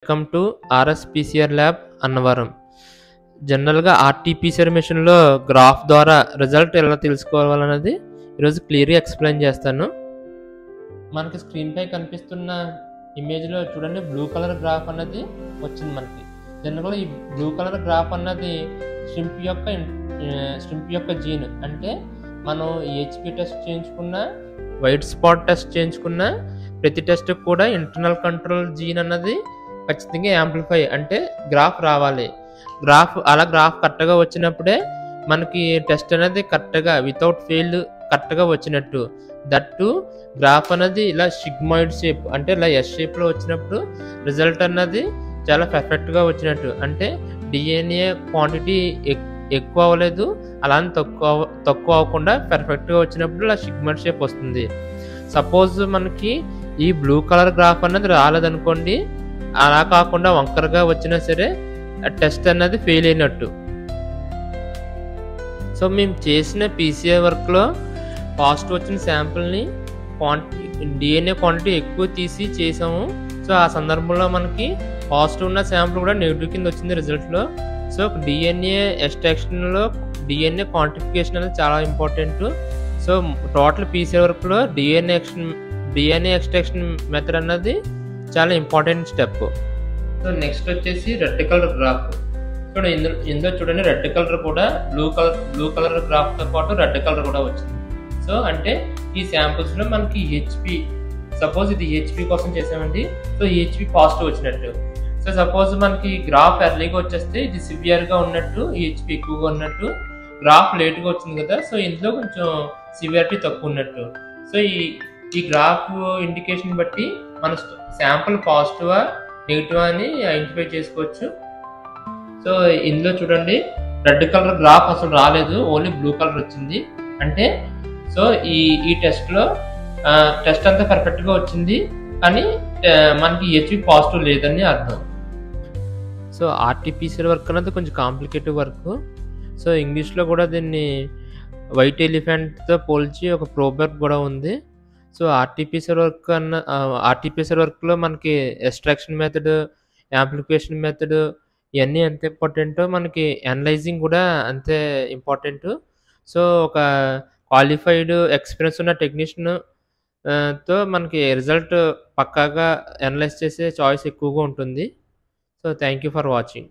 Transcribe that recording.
Welcome to RTPCR lab Annavaram. జనరల్గా RTPCR మెషిన్లో graph ద్వారా రిజల్ట్ ఎలా తెలుసుకోవాలన్నది ఈరోజు క్లియర్గా ఎక్స్ప్లెయిన్ చేస్తాను. మనకి స్క్రీన్పై కనిపిస్తున్న ఇమేజ్లో చూడండి, బ్లూ కలర్ గ్రాఫ్ అన్నది వచ్చింది మనకి. జనరల్గా ఈ బ్లూ కలర్ గ్రాఫ్ అన్నది స్ట్రింప్ యొక్క జీన్. అంటే మనం హెచ్పి టెస్ట్ చేయించుకున్న, వైట్ స్పాట్ టెస్ట్ చేయించుకున్న ప్రతి టెస్ట్ కూడా ఇంటర్నల్ కంట్రోల్ జీన్ అన్నది ఖచ్చితంగా యాంప్లిఫై అంటే గ్రాఫ్ రావాలి. గ్రాఫ్ కరెక్ట్గా వచ్చినప్పుడే మనకి టెస్ట్ అనేది కరెక్ట్గా వితౌట్ ఫెయిల్ కరెక్ట్గా వచ్చినట్టు. దట్టు గ్రాఫ్ అనేది ఇలా సిగ్మాయిడ్ షేప్ అంటే ఇలా ఎస్ షేప్లో వచ్చినప్పుడు రిజల్ట్ అన్నది చాలా పర్ఫెక్ట్గా వచ్చినట్టు. అంటే డిఎన్ఏ క్వాంటిటీ ఎక్కువ అవ్వలేదు, అలానే తక్కువ అవ్వకుండా పర్ఫెక్ట్గా వచ్చినప్పుడు ఇలా సిగ్మాయిడ్ షేప్ వస్తుంది. సపోజ్ మనకి ఈ బ్లూ కలర్ గ్రాఫ్ అన్నది రాలేదనుకోండి, అలా కాకుండా వంకరగా వచ్చినా సరే టెస్ట్ అన్నది ఫెయిల్ అయినట్టు. సో మేము చేసిన పీసీఆర్ వర్క్లో పాజిటివ్ వచ్చిన శాంపుల్ని డిఎన్ఏ క్వాంటిటీ ఎక్కువ తీసి చేసాము. సో ఆ సందర్భంలో మనకి పాజిటివ్ ఉన్న శాంపుల్ కూడా నెగిటివ్ కింద వచ్చింది రిజల్ట్లో. సో డిఎన్ఏ ఎక్స్ట్రాక్షన్లో డిఎన్ఏ క్వాంటిఫికేషన్ అనేది చాలా ఇంపార్టెంట్. సో టోటల్ పీసీఆర్ వర్క్లో డిఎన్ఏ ఎక్స్ట్రాక్షన్ మెథడ్ అన్నది చాలా ఇంపార్టెంట్ స్టెప్. సో నెక్స్ట్ వచ్చేసి రెడ్ కలర్ గ్రాఫ్. చూడండి, ఇందులో చూడండి, రెడ్ కలర్ కూడా బ్లూ కలర్ గ్రాఫ్తో పాటు రెడ్ కలర్ కూడా వచ్చింది. సో అంటే ఈ శాంపుల్స్లో మనకి హెచ్పి, సపోజ్ ఇది హెచ్పి కోసం చేసామండి. సో హెచ్పి పాజిటివ్ వచ్చినట్టు. సో సపోజ్ మనకి గ్రాఫ్ ఎర్లీగా వచ్చేస్తే ఇది సివియర్గా ఉన్నట్టు, హెచ్పి ఎక్కువగా ఉన్నట్టు. గ్రాఫ్ లేట్గా వచ్చింది కదా, సో ఇందులో కొంచెం సివియారిటీ తక్కువ ఉన్నట్టు. సో ఈ గ్రాఫ్ ఇండికేషన్ బట్టి మన శాంపుల్ పాజిటివా నెగిటివా అని ఐడెంటిఫై చేసుకోవచ్చు. సో ఇందులో చూడండి, రెడ్ కలర్ గ్రాఫ్ అసలు రాలేదు, ఓన్లీ బ్లూ కలర్ వచ్చింది. అంటే సో ఈ టెస్ట్లో టెస్ట్ అంతా పర్ఫెక్ట్గా వచ్చింది, కానీ మనకి హెచ్పి పాజిటివ్ లేదని అర్థం. సో ఆర్టీపీసీఆర్ వర్క్ అనేది కొంచెం కాంప్లికేటెడ్ వర్క్. సో ఇంగ్లీష్లో కూడా దీన్ని వైట్ ఎలిఫెంట్తో పోల్చి ఒక ప్రోవర్బ్ కూడా ఉంది. సో ఆర్టీపీసీఆర్ వర్క్లో మనకి ఎక్స్ట్రాక్షన్ మెథడ్, యాంప్లిఫికేషన్ మెథడ్ ఇవన్నీ ఎంత ఇంపార్టెంటో మనకి అనలైజింగ్ కూడా అంతే ఇంపార్టెంట్. సో ఒక క్వాలిఫైడ్ ఎక్స్పీరియన్స్ ఉన్న టెక్నీషియన్ తో మనకి రిజల్ట్ పక్కాగా అనలైజ్ చేసే చాయిస్ ఎక్కువగా ఉంటుంది. So thank you for watching.